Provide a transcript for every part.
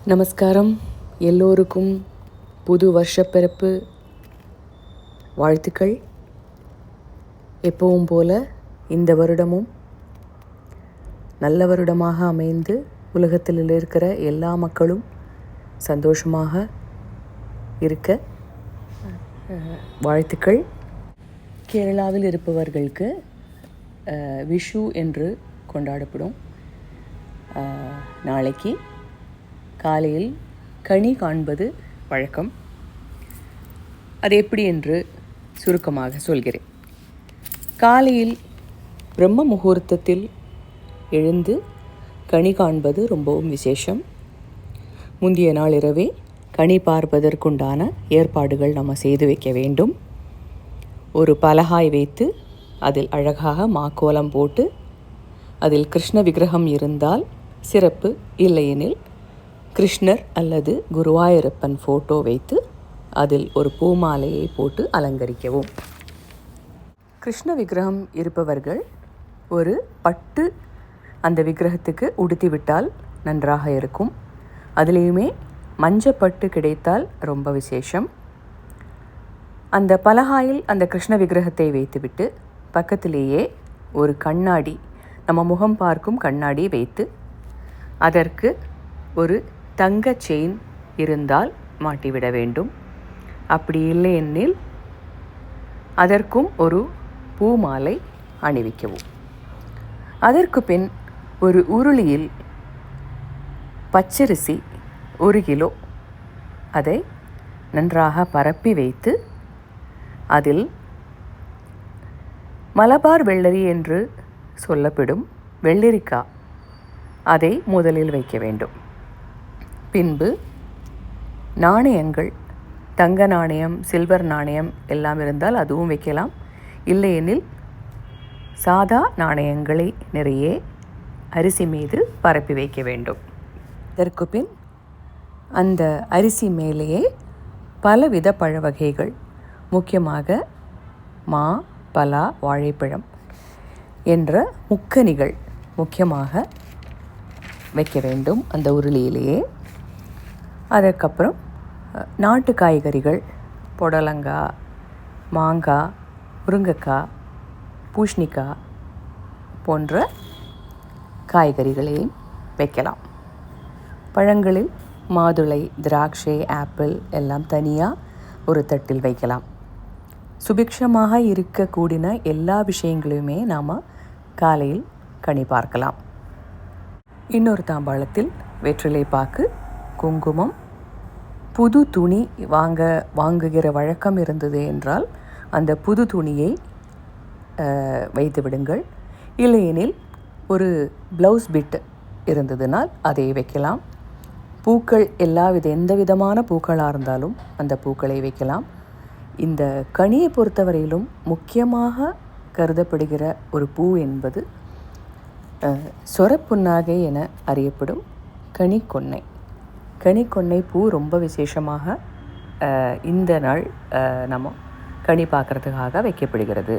நமஸ்காரம். எல்லோருக்கும் புது வருஷப்பிறப்பு வாழ்த்துக்கள். எப்பவும் போல இந்த வருடமும் நல்ல வருடமாக அமைந்து உலகத்தில் இருக்கிற எல்லா மக்களும் சந்தோஷமாக இருக்க வாழ்த்துக்கள். கேரளாவில் இருப்பவர்களுக்கு விஷு என்று கொண்டாடப்படும் நாளைக்கு காலையில் கனி காண்பது வழக்கம். அது எப்படி என்று சுருக்கமாக சொல்கிறேன். காலையில் பிரம்ம முகூர்த்தத்தில் எழுந்து கனி காண்பது ரொம்பவும் விசேஷம். முந்தைய நாள் இரவே கனி பார்ப்பதற்குண்டான ஏற்பாடுகள் நம்ம செய்து வைக்க வேண்டும். ஒரு பலகாய் வைத்து அதில் அழகாக மாக்கோலம் போட்டு அதில் கிருஷ்ண விக்கிரகம் இருந்தால் சிறப்பு, இல்லையெனில் கிருஷ்ணர் அல்லது குருவாயூரப்பன் ஃபோட்டோ வைத்து அதில் ஒரு பூமாலையை போட்டு அலங்கரிக்கவும். கிருஷ்ண விக்கிரகம் இருப்பவர்கள் ஒரு பட்டு அந்த விக்கிரகத்துக்கு உடுத்திவிட்டால் நன்றாக இருக்கும். அதுலேயுமே மஞ்சப்பட்டு கிடைத்தால் ரொம்ப விசேஷம். அந்த பலகாயில் அந்த கிருஷ்ண விக்கிரகத்தை வைத்துவிட்டு பக்கத்திலேயே ஒரு கண்ணாடி, நம்ம முகம் பார்க்கும் கண்ணாடி வைத்து அதற்கு ஒரு தங்க செயின் இருந்தால் மாட்டிவிட வேண்டும். அப்படி இல்லை எனில் அதற்கும் ஒரு பூமாலை அணிவிக்கவும். அதற்கு பின் ஒரு உருளியில் பச்சரிசி 1 கிலோ அதை நன்றாக பரப்பி வைத்து அதில் மலபார் வெள்ளரி என்று சொல்லப்படும் வெள்ளரிக்காய் அதை முதலில் வைக்க வேண்டும். பின்பு நாணயங்கள், தங்க நாணயம், சில்வர் நாணயம் எல்லாம் இருந்தால் அதுவும் வைக்கலாம். இல்லையெனில் சாதா நாணயங்களை நிறைய அரிசி மீது பரப்பி வைக்க வேண்டும். இதற்கு பின் அந்த அரிசி மேலேயே பலவித பழ வகைகள், முக்கியமாக மா, பலா, வாழைப்பழம் என்ற முக்கனிகள் முக்கியமாக வைக்க வேண்டும் அந்த உருளியிலேயே. அதற்கப்புறம் நாட்டு காய்கறிகள், புடலங்காய், மாங்காய், முருங்கைக்காய், பூசணிக்காய் போன்ற காய்கறிகளையும் வைக்கலாம். பழங்களில் மாதுளை, திராட்சை, ஆப்பிள் எல்லாம் தனியாக ஒரு தட்டில் வைக்கலாம். சுபிக்ஷமாக இருக்கக்கூடிய எல்லா விஷயங்களையுமே நாம் காலையில் கனி பார்க்கலாம். இன்னொரு தாம்பாளத்தில் வெற்றிலை பாக்கு, குங்குமம், புது துணி வாங்குகிற வழக்கம் இருந்தது என்றால் அந்த புது துணியை வைத்து விடுங்கள். இல்லையெனில் ஒரு ப்ளவுஸ் பிட் இருந்ததுனால் அதை வைக்கலாம். பூக்கள் எந்த விதமான பூக்களாக இருந்தாலும் அந்த பூக்களை வைக்கலாம். இந்த கனியை பொறுத்தவரையிலும் முக்கியமாக கருதப்படுகிற ஒரு பூ என்பது சொரப்புன்னாகை என அறியப்படும் கனிக்கொன்னை. கனிக்கொன்னை பூ ரொம்ப விசேஷமாக இந்த நாள் நம்ம கனி பார்க்குறதுக்காக வைக்கப்படுகிறது.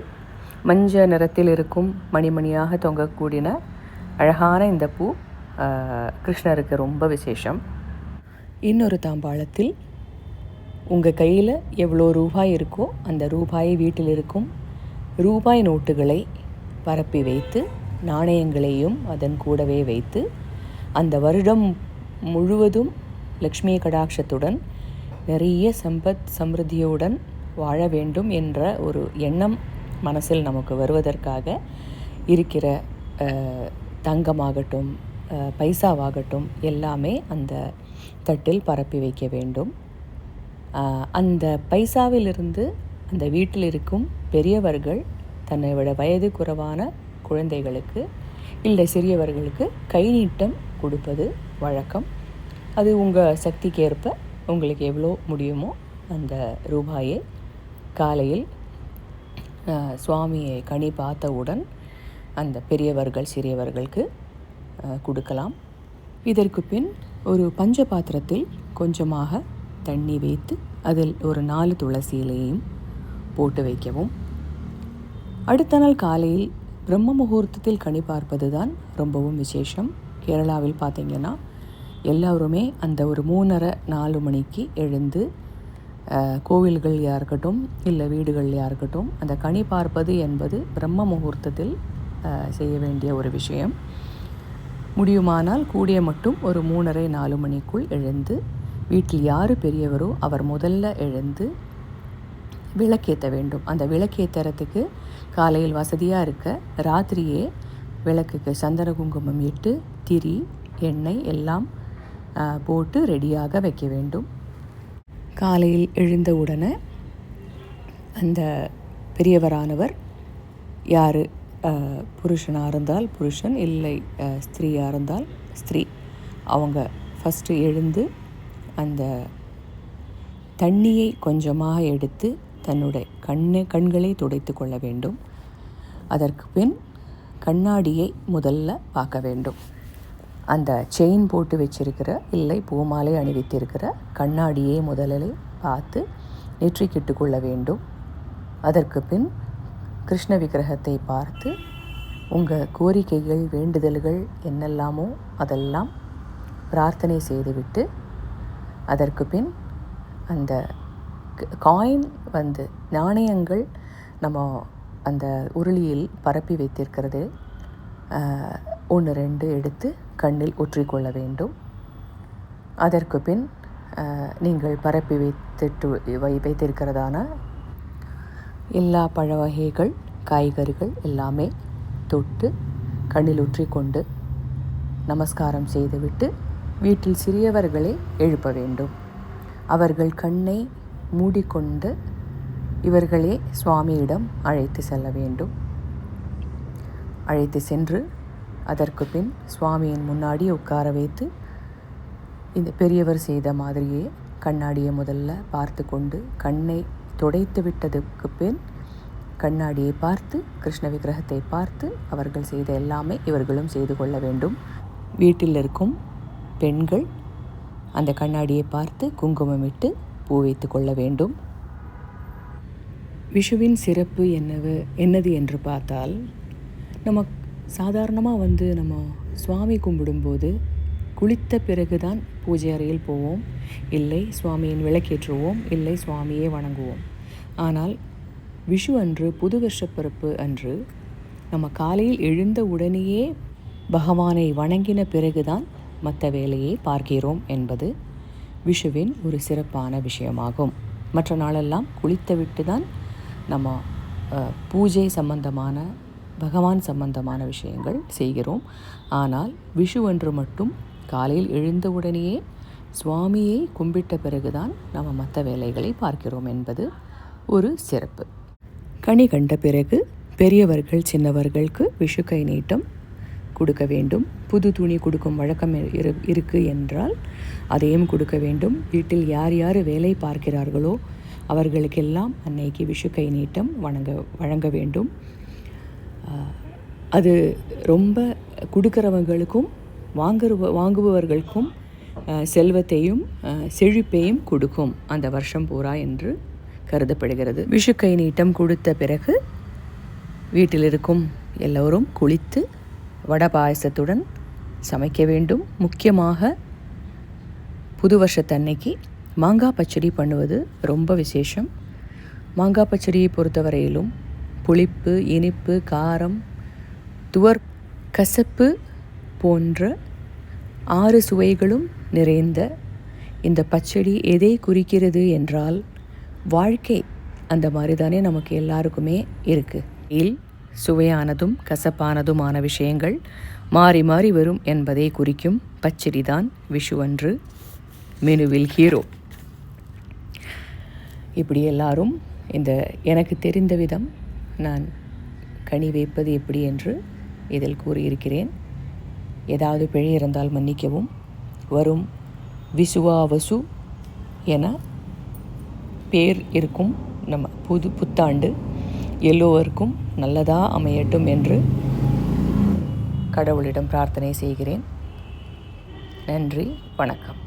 மஞ்சள் நிறத்தில் இருக்கும் மணிமணியாக தொங்கக்கூடிய அழகான இந்த பூ கிருஷ்ணருக்கு ரொம்ப விசேஷம். இன்னொரு தாம்பாளத்தில் உங்கள் கையில் எவ்வளோ ரூபாய் இருக்கோ அந்த ரூபாயை, வீட்டில் இருக்கும் ரூபாய் நோட்டுகளை பரப்பி வைத்து நாணயங்களையும் அதன் கூடவே வைத்து அந்த வருடம் முழுவதும் லக்ஷ்மி கடாட்சத்துடன் நிறைய சம்பத் சமிருத்தியுடன் வாழ வேண்டும் என்ற ஒரு எண்ணம் மனசில் நமக்கு வருவதற்காக இருக்கிற தங்கமாகட்டும், பைசாவாகட்டும் எல்லாமே அந்த தட்டில் பரப்பி வைக்க வேண்டும். அந்த பைசாவிலிருந்து அந்த வீட்டில் இருக்கும் பெரியவர்கள் தன்னை விட வயது குறைவான குழந்தைகளுக்கு இல்லை சிறியவர்களுக்கு கை நீட்டம் கொடுப்பது வழக்கம். அது உங்கள் சக்திக்கேற்ப உங்களுக்கு எவ்வளோ முடியுமோ அந்த ரூபாயை காலையில் சுவாமியை கனி பார்த்தவுடன் அந்த பெரியவர்கள் சிறியவர்களுக்கு கொடுக்கலாம். இதற்கு பின் ஒரு பஞ்ச பாத்திரத்தில் கொஞ்சமாக தண்ணி வைத்து அதில் ஒரு 4 துளசி இலையையும் போட்டு வைக்கவும். அடுத்த நாள் காலையில் பிரம்ம முகூர்த்தத்தில் கனி பார்ப்பது தான் ரொம்பவும் விசேஷம். கேரளாவில் பார்த்திங்கன்னா எல்லோருமே அந்த ஒரு 3:30-4 மணிக்கு எழுந்து கோவில்கள்லையாக இருக்கட்டும் இல்லை வீடுகள்லையாக இருக்கட்டும் அந்த கனி பார்ப்பது என்பது பிரம்ம முகூர்த்தத்தில் செய்ய வேண்டிய ஒரு விஷயம். முடியுமானால் கூடிய மட்டும் ஒரு 3:30-4 மணிக்குள் எழுந்து வீட்டில் யார் பெரியவரோ அவர் முதல்ல எழுந்து விளக்கேற்ற வேண்டும். அந்த விளக்கேற்றுறதுக்கு காலையில் வசதியாக இருக்க ராத்திரியே விளக்குக்கு சந்தன குங்குமம் இட்டு திரி எண்ணெய் எல்லாம் போட்டு ரெடியாக வைக்க வேண்டும். காலையில் எழுந்தவுடனே அந்த பெரியவரானவர் யார் புருஷனாக இருந்தால் புருஷன், இல்லை ஸ்திரீயாக இருந்தால் ஸ்திரீ, அவங்க ஃபஸ்ட்டு எழுந்து அந்த தண்ணியை கொஞ்சமாக எடுத்து தன்னுடைய கண்களை துடைத்து கொள்ள வேண்டும். அதற்கு பின் கண்ணாடியை முதல்ல பார்க்க வேண்டும். அந்த செயின் போட்டு வச்சிருக்கிற இல்லை பூமாலை அணிவித்திருக்கிற கண்ணாடியை முதலில் பார்த்து நெற்றிக்கிட்டு கொள்ள வேண்டும். அதற்கு பின் கிருஷ்ண விக்கிரகத்தை பார்த்து உங்கள் கோரிக்கைகள் வேண்டுதல்கள் என்னெல்லாமோ அதெல்லாம் பிரார்த்தனை செய்துவிட்டு அதற்கு பின் அந்த காயின் நாணயங்கள் நம்ம அந்த உருளியில் பரப்பி வைத்திருக்கிறது 1-2 எடுத்து கண்ணில் ஒற்றிக்கொள்ள வேண்டும். அதற்கு பின் நீங்கள் பரப்பி வைத்திருக்கிறதான எல்லா பழ வகைகள் காய்கறிகள் எல்லாமே தொட்டு கண்ணில் ஒற்றிக்கொண்டு நமஸ்காரம் செய்துவிட்டு வீட்டில் சிறியவர்களை எழுப்ப வேண்டும். அவர்கள் கண்ணை மூடிக்கொண்டு இவர்களே சுவாமியிடம் அழைத்து செல்ல வேண்டும். அழைத்து சென்று அதற்கு பின் சுவாமியின் முன்னாடி உட்கார வைத்து இந்த பெரியவர் செய்த மாதிரியே கண்ணாடியை முதல்ல பார்த்து கொண்டு கண்ணை துடைத்து விட்டதுக்கு பின் கண்ணாடியை பார்த்து கிருஷ்ண விக்கிரகத்தை பார்த்து அவர்கள் செய்த எல்லாமே இவர்களும் செய்து கொள்ள வேண்டும். வீட்டில் இருக்கும் பெண்கள் அந்த கண்ணாடியை பார்த்து குங்குமமிட்டு பூ வைத்து கொள்ள வேண்டும். விஷுவின் சிறப்பு என்னது என்று பார்த்தால், நம்ம சாதாரணமாக நம்ம சுவாமி கும்பிடும்போது குளித்த பிறகு தான் பூஜை அறையில் போவோம், இல்லை சுவாமியின் விளக்கேற்றுவோம், இல்லை சுவாமியே வணங்குவோம். ஆனால் விஷு அன்று புது வருஷப்பிறப்பு அன்று நம்ம காலையில் எழுந்த உடனேயே பகவானை வணங்கின பிறகுதான் மற்ற வேலையை பார்க்கிறோம் என்பது விஷுவின் ஒரு சிறப்பான விஷயமாகும். மற்ற நாளெல்லாம் குளித்து விட்டு தான் நம்ம பூஜை சம்பந்தமான பகவான் சம்பந்தமான விஷயங்கள் செய்கிறோம். ஆனால் விஷு அன்று மட்டும் காலையில் எழுந்தவுடனேயே சுவாமியை கும்பிட்ட பிறகுதான் நம்ம மற்ற வேலைகளை பார்க்கிறோம் என்பது ஒரு சிறப்பு. கனி கண்ட பிறகு பெரியவர்கள் சின்னவர்களுக்கு விஷு கை நீட்டம் கொடுக்க வேண்டும். புது துணி கொடுக்கும் வழக்கம் இருக்குது என்றால் அதையும் கொடுக்க வேண்டும். வீட்டில் யார் யார் வேலை பார்க்கிறார்களோ அவர்களுக்கெல்லாம் அன்னைக்கு விஷு கை நீட்டம் வழங்க வேண்டும். அது ரொம்ப கொடுக்கிறவங்களுக்கும் வாங்குபவர்களுக்கும் செல்வத்தையும் செழிப்பையும் கொடுக்கும் அந்த வருஷம் பூரா என்று கருதப்படுகிறது. விஷு கை நீட்டம் கொடுத்த பிறகு வீட்டில் இருக்கும் எல்லோரும் குளித்து வடை பாயசத்துடன் சமைக்க வேண்டும். முக்கியமாக புது வருஷத்தன்னைக்கு மாங்காய் பச்சடி பண்ணுவது ரொம்ப விசேஷம். மாங்காய் பச்சடியை பொறுத்தவரையிலும் புளிப்பு, இனிப்பு, காரம், துவர், கசப்பு போன்ற 6 சுவைகளும் நிறைந்த இந்த பச்சடி எதை குறிக்கிறது என்றால் வாழ்க்கை. அந்த மாதிரி தானே நமக்கு எல்லாருக்குமே இருக்குது. சுவையானதும் கசப்பானதுமான விஷயங்கள் மாறி மாறி வரும் என்பதை குறிக்கும் பச்சடி தான் விஷு அன்று மெனுவில் ஹீரோ. இப்படி எல்லாரும் எனக்கு தெரிந்த விதம் நான் கனி வைப்பது எப்படி என்று இதில் கூறியிருக்கிறேன். ஏதாவது பிழை இருந்தால் மன்னிக்கவும். வரும் விசுவாவசு என பேர் இருக்கும் நம்ம புத்தாண்டு எல்லோருக்கும் நல்லதாக அமையட்டும் என்று கடவுளிடம் பிரார்த்தனை செய்கிறேன். நன்றி, வணக்கம்.